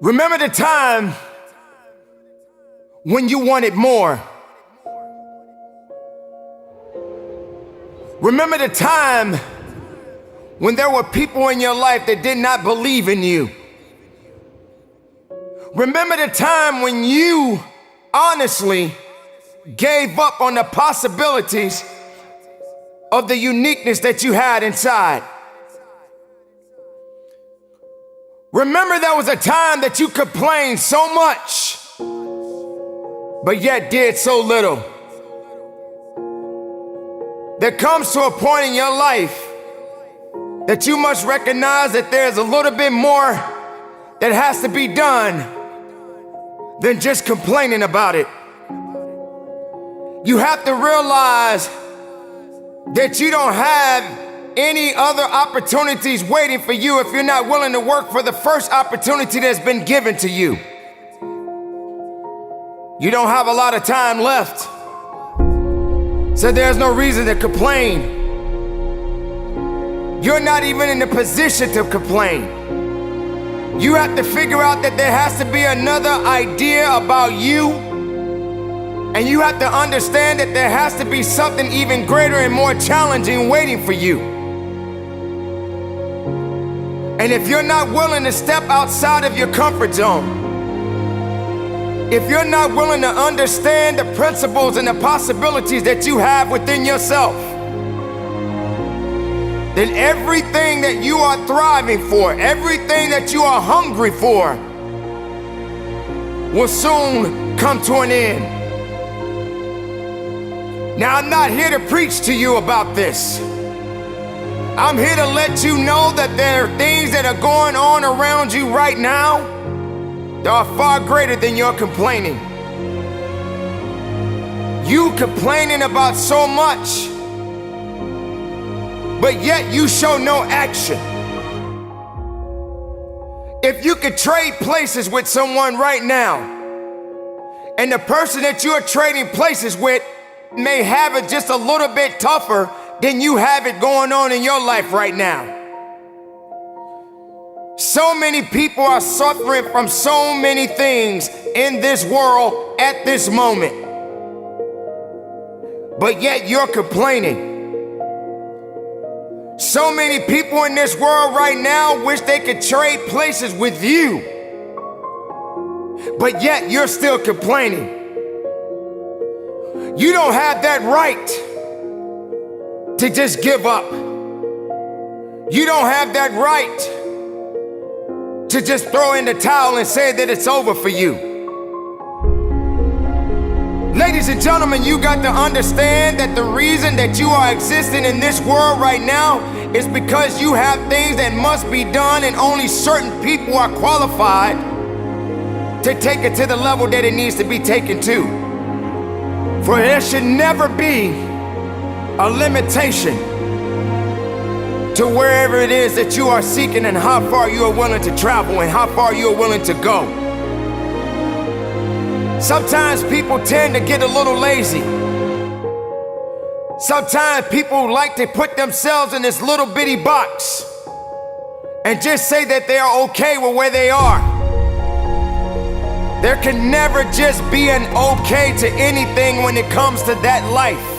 Remember the time when you wanted more. Remember the time when there were people in your life that did not believe in you. Remember the time when you honestly gave up on the possibilities of the uniqueness that you had inside. Remember there was a time that you complained so much, but yet did so little. There comes to a point in your life that you must recognize that there's a little bit more that has to be done than just complaining about it. You have to realize that you don't have any other opportunities waiting for you if you're not willing to work for the first opportunity that's been given to you. You don't have a lot of time left, so there's no reason to complain. You're not even in the position to complain. You have to figure out that there has to be another idea about you, and you have to understand that there has to be something even greater and more challenging waiting for you. And if you're not willing to step outside of your comfort zone, if you're not willing to understand the principles and the possibilities that you have within yourself, then everything that you are thriving for, everything that you are hungry for, will soon come to an end. Now, I'm not here to preach to you about this. I'm here to let you know that there are things that are going on around you right now that are far greater than your complaining. You complaining about so much, but yet you show no action. If you could trade places with someone right now, and the person that you are trading places with may have it just a little bit tougher than you have it going on in your life right now. So many people are suffering from so many things in this world at this moment, but yet you're complaining. So many people in this world right now wish they could trade places with you, but yet you're still complaining. You don't have that right to just give up. You don't have that right to just throw in the towel and say that it's over for you. Ladies and gentlemen, you got to understand that the reason that you are existing in this world right now is because you have things that must be done, and only certain people are qualified to take it to the level that it needs to be taken to. For there should never be a limitation to wherever it is that you are seeking and how far you are willing to travel and how far you are willing to go. Sometimes people tend to get a little lazy. Sometimes people like to put themselves in this little bitty box and just say that they are okay with where they are. There can never just be an okay to anything when it comes to that life.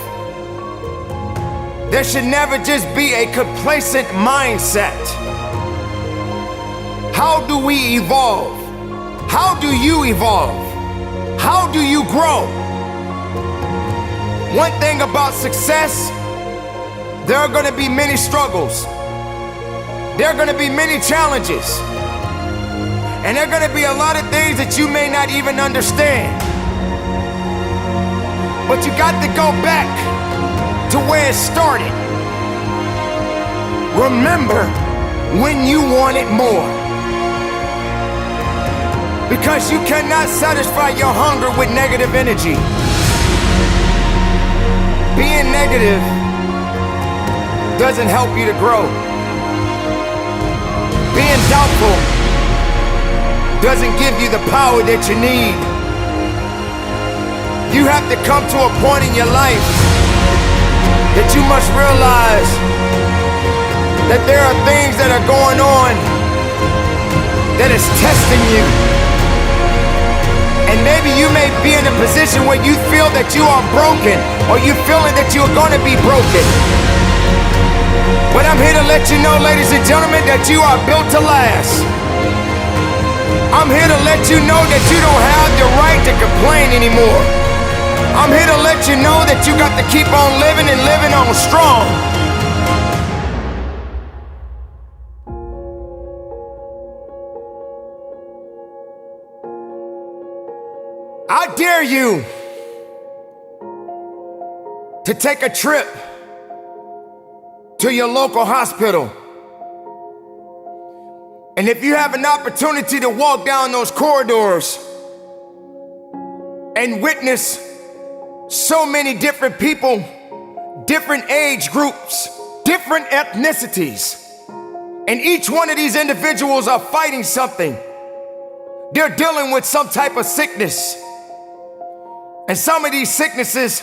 There should never just be a complacent mindset. How do we evolve? How do you evolve? How do you grow? One thing about success, there are going to be many struggles. There are going to be many challenges. And there are going to be a lot of things that you may not even understand. But you got to go back to where it started. Remember when you wanted more. Because you cannot satisfy your hunger with negative energy. Being negative doesn't help you to grow. Being doubtful doesn't give you the power that you need. You have to come to a point in your life that you must realize that there are things that are going on that is testing you. And maybe you may be in a position where you feel that you are broken, or you feeling that you're gonna be broken. But I'm here to let you know, ladies and gentlemen, that you are built to last. I'm here to let you know that you don't have the right to complain anymore. I'm here to let you know that you got to keep on living and living on strong. I dare you to take a trip to your local hospital. And if you have an opportunity to walk down those corridors and witness so many different people, different age groups, different ethnicities, and each one of these individuals are fighting something. They're dealing with some type of sickness. And some of these sicknesses,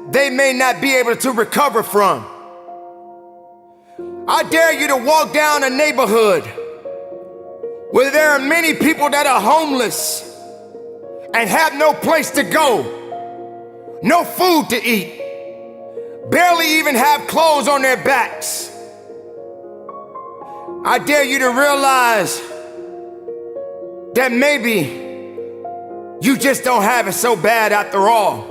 they may not be able to recover from. I dare you to walk down a neighborhood where there are many people that are homeless and have no place to go, no food to eat, barely even have clothes on their backs. I dare you to realize that maybe you just don't have it so bad after all.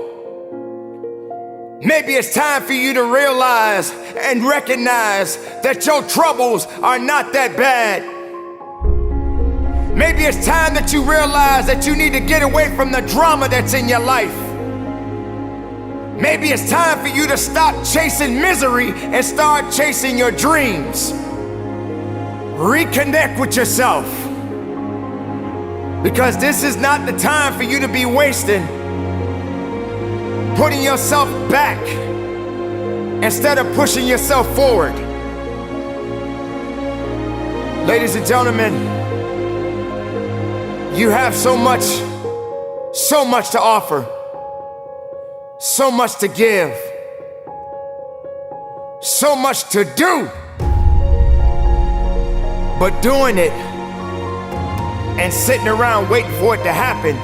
Maybe it's time for you to realize and recognize that your troubles are not that bad. Maybe it's time that you realize that you need to get away from the drama that's in your life. Maybe it's time for you to stop chasing misery and start chasing your dreams. Reconnect with yourself. Because this is not the time for you to be wasting, putting yourself back instead of pushing yourself forward. Ladies and gentlemen, you have so much to offer, so much to give, so much to do, but doing it and sitting around waiting for it to happen,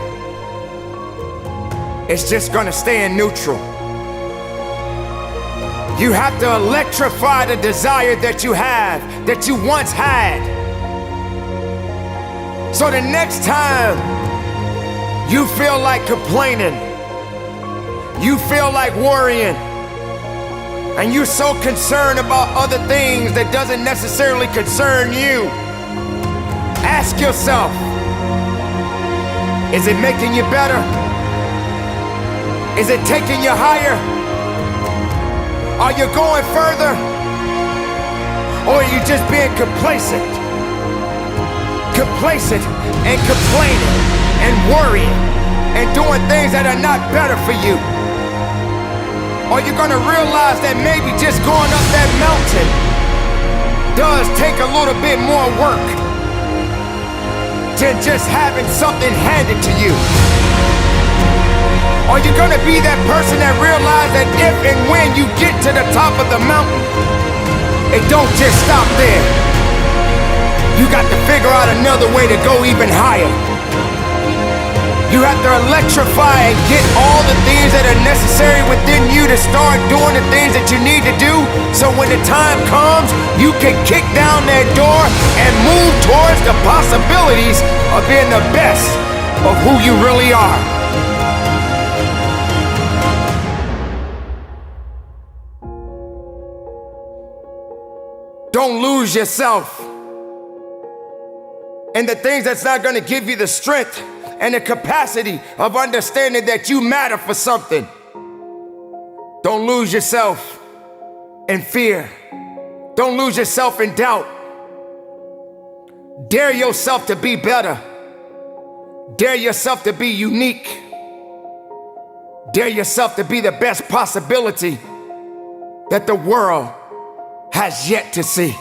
it's just gonna stay in neutral. You have to electrify the desire that you have, that you once had. So the next time you feel like complaining, you feel like worrying, and you're so concerned about other things that doesn't necessarily concern you, ask yourself, is it making you better? Is it taking you higher? Are you going further? Or are you just being complacent? Complacent and complaining and worrying and doing things that are not better for you? Are you gonna realize that maybe just going up that mountain does take a little bit more work than just having something handed to you? Are you gonna be that person that realizes that if and when you get to the top of the mountain, it don't just stop there? You got to figure out another way to go even higher. You have to electrify and get all the things that are necessary within you to start doing the things that you need to do, so when the time comes, you can kick down that door and move towards the possibilities of being the best of who you really are. Don't lose yourself in the things that's not gonna give you the strength and the capacity of understanding that you matter for something. Don't lose yourself in fear. Don't lose yourself in doubt. Dare yourself to be better. Dare yourself to be unique. Dare yourself to be the best possibility that the world has yet to see.